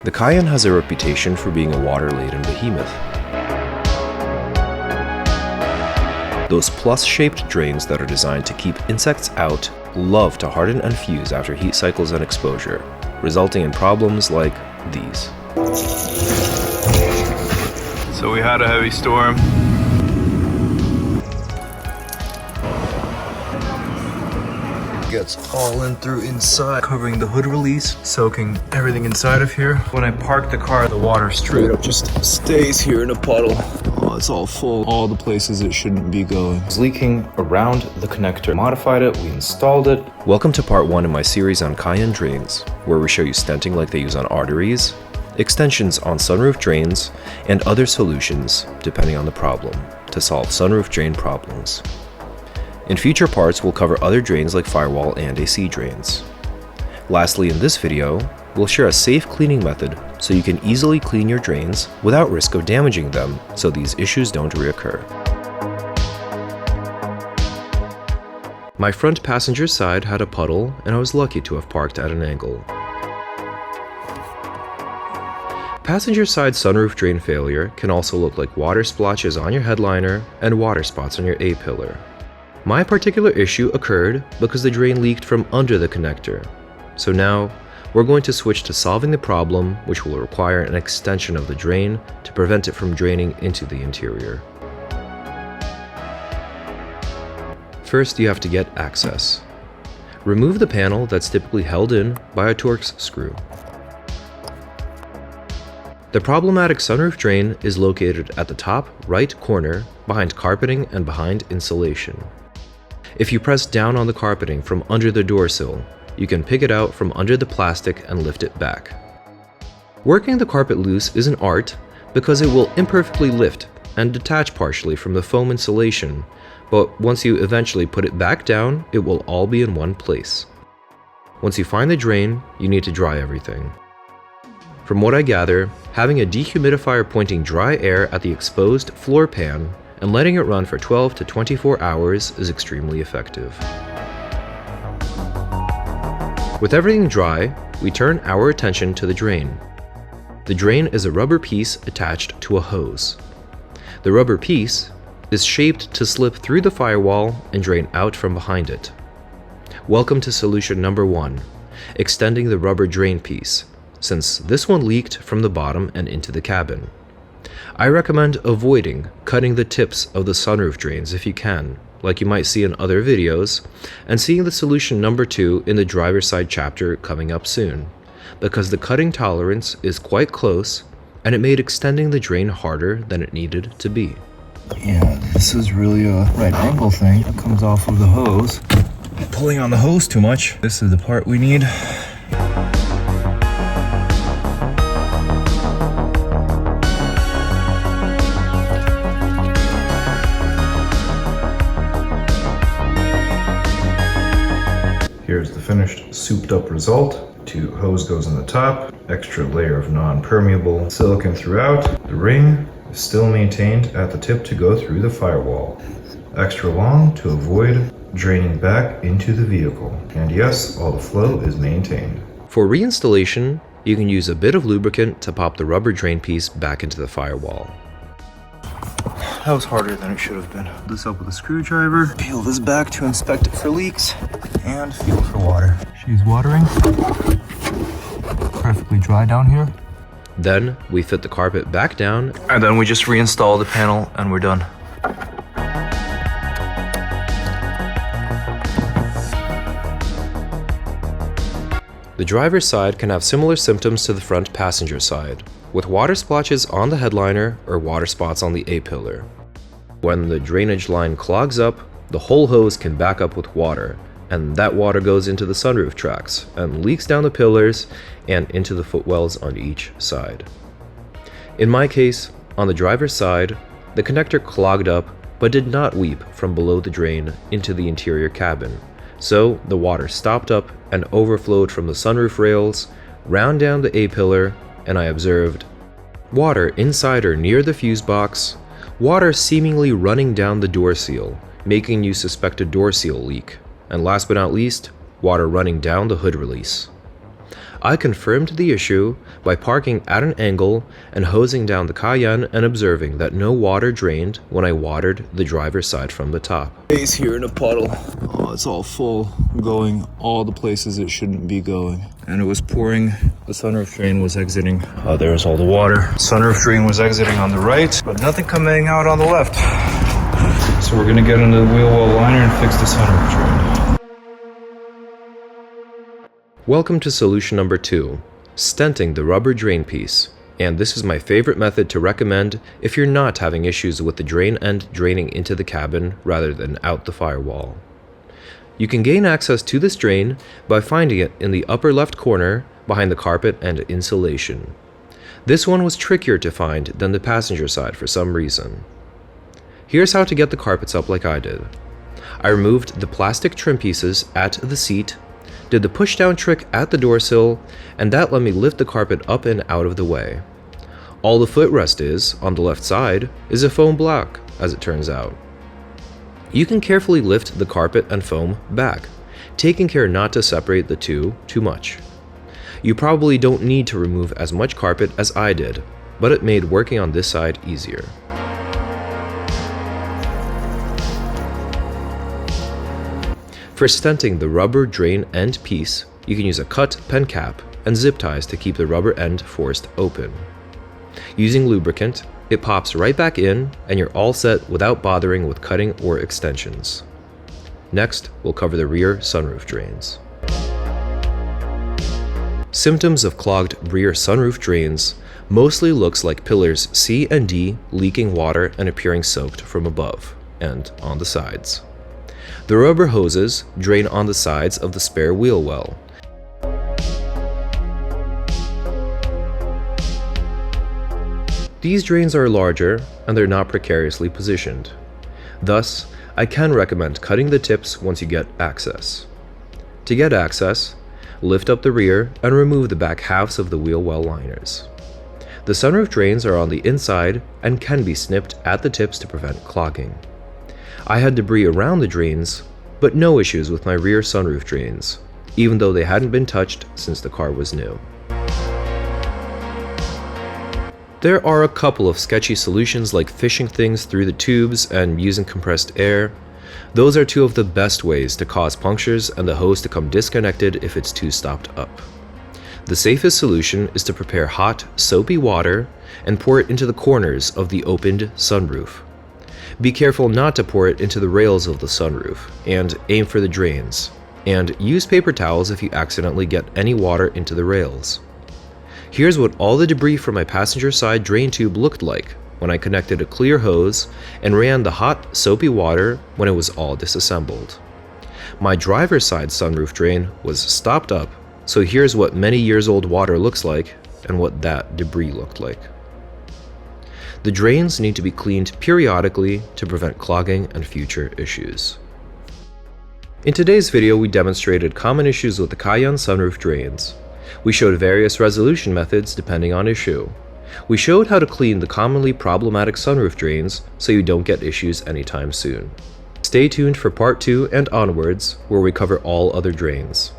The Cayenne has a reputation for being a water-laden behemoth. Those plus-shaped drains that are designed to keep insects out love to harden and fuse after heat cycles and exposure, resulting in problems like these. So we had a heavy storm. Gets all in through inside, covering the hood release, soaking everything inside of here. When I park the car, the water straight up just stays here in a puddle. Oh, it's all full. All the places it shouldn't be going. It's leaking around the connector. Modified it, we installed it. Welcome to part 1 in my series on Cayenne drains, where we show you stenting like they use on arteries, extensions on sunroof drains, and other solutions, depending on the problem, to solve sunroof drain problems. In future parts, we'll cover other drains like firewall and AC drains. Lastly, in this video, we'll share a safe cleaning method so you can easily clean your drains without risk of damaging them so these issues don't reoccur. My front passenger side had a puddle and I was lucky to have parked at an angle. Passenger side sunroof drain failure can also look like water splotches on your headliner and water spots on your A-pillar. My particular issue occurred because the drain leaked from under the connector. So now, we're going to switch to solving the problem, which will require an extension of the drain to prevent it from draining into the interior. First, you have to get access. Remove the panel that's typically held in by a Torx screw. The problematic sunroof drain is located at the top right corner behind carpeting and behind insulation. If you press down on the carpeting from under the door sill, you can pick it out from under the plastic and lift it back. Working the carpet loose is an art because it will imperfectly lift and detach partially from the foam insulation, but once you eventually put it back down, it will all be in one place. Once you find the drain, you need to dry everything. From what I gather, having a dehumidifier pointing dry air at the exposed floor pan and letting it run for 12 to 24 hours is extremely effective. With everything dry, we turn our attention to the drain. The drain is a rubber piece attached to a hose. The rubber piece is shaped to slip through the firewall and drain out from behind it. Welcome to solution number 1, extending the rubber drain piece, since this one leaked from the bottom and into the cabin. I recommend avoiding cutting the tips of the sunroof drains if you can, like you might see in other videos, and seeing the solution number 2 in the driver's side chapter coming up soon, because the cutting tolerance is quite close and it made extending the drain harder than it needed to be. Yeah, this is really a right angle thing. It comes off of the hose. Pulling on the hose too much. This is the part we need. Here's the finished souped up result. 2 hose goes on the top, extra layer of non-permeable silicone throughout. The ring is still maintained at the tip to go through the firewall. Extra long to avoid draining back into the vehicle. And yes, all the flow is maintained. For reinstallation, you can use a bit of lubricant to pop the rubber drain piece back into the firewall. That was harder than it should have been. This up with a screwdriver, peel this back to inspect it for leaks, and feel for water. She's watering. Perfectly dry down here. Then, we fit the carpet back down, And then we just reinstall the panel and we're done. The driver's side can have similar symptoms to the front passenger side, with water splotches on the headliner or water spots on the A-pillar. When the drainage line clogs up, the whole hose can back up with water, and that water goes into the sunroof tracks and leaks down the pillars and into the footwells on each side. In my case, on the driver's side, the connector clogged up but did not weep from below the drain into the interior cabin, so the water stopped up and overflowed from the sunroof rails, round down the A-pillar, and I observed water inside or near the fuse box, water seemingly running down the door seal, making you suspect a door seal leak, and last but not least, water running down the hood release. I confirmed the issue by parking at an angle and hosing down the Cayenne and observing that no water drained when I watered the driver's side from the top. Base here in a puddle. Oh, it's all full, going all the places it shouldn't be going. And it was pouring. The sunroof drain was exiting. Oh, there's all the water. Sunroof drain was exiting on the right, but nothing coming out on the left. So we're gonna get into the wheel well liner and fix the sunroof drain. Welcome to solution number 2, stenting the rubber drain piece. And this is my favorite method to recommend if you're not having issues with the drain end draining into the cabin rather than out the firewall. You can gain access to this drain by finding it in the upper left corner behind the carpet and insulation. This one was trickier to find than the passenger side for some reason. Here's how to get the carpets up like I did. I removed the plastic trim pieces at the seat, did the push-down trick at the door sill, and that let me lift the carpet up and out of the way. All the footrest is, on the left side, is a foam block, as it turns out. You can carefully lift the carpet and foam back, taking care not to separate the two too much. You probably don't need to remove as much carpet as I did, but it made working on this side easier. For stenting the rubber drain end piece, you can use a cut pen cap and zip ties to keep the rubber end forced open. Using lubricant, it pops right back in and you're all set without bothering with cutting or extensions. Next, we'll cover the rear sunroof drains. Symptoms of clogged rear sunroof drains mostly looks like pillars C and D leaking water and appearing soaked from above and on the sides. The rubber hoses drain on the sides of the spare wheel well. These drains are larger and they're not precariously positioned. Thus, I can recommend cutting the tips once you get access. To get access, lift up the rear and remove the back halves of the wheel well liners. The sunroof drains are on the inside and can be snipped at the tips to prevent clogging. I had debris around the drains, but no issues with my rear sunroof drains, even though they hadn't been touched since the car was new. There are a couple of sketchy solutions like fishing things through the tubes and using compressed air. Those are two of the best ways to cause punctures and the hose to come disconnected if it's too stopped up. The safest solution is to prepare hot, soapy water and pour it into the corners of the opened sunroof. Be careful not to pour it into the rails of the sunroof, and aim for the drains. And use paper towels if you accidentally get any water into the rails. Here's what all the debris from my passenger side drain tube looked like when I connected a clear hose and ran the hot, soapy water when it was all disassembled. My driver's side sunroof drain was stopped up, so here's what many years old water looks like and what that debris looked like. The drains need to be cleaned periodically to prevent clogging and future issues. In today's video, we demonstrated common issues with the Cayenne sunroof drains. We showed various resolution methods depending on issue. We showed how to clean the commonly problematic sunroof drains so you don't get issues anytime soon. Stay tuned for part 2 and onwards, where we cover all other drains.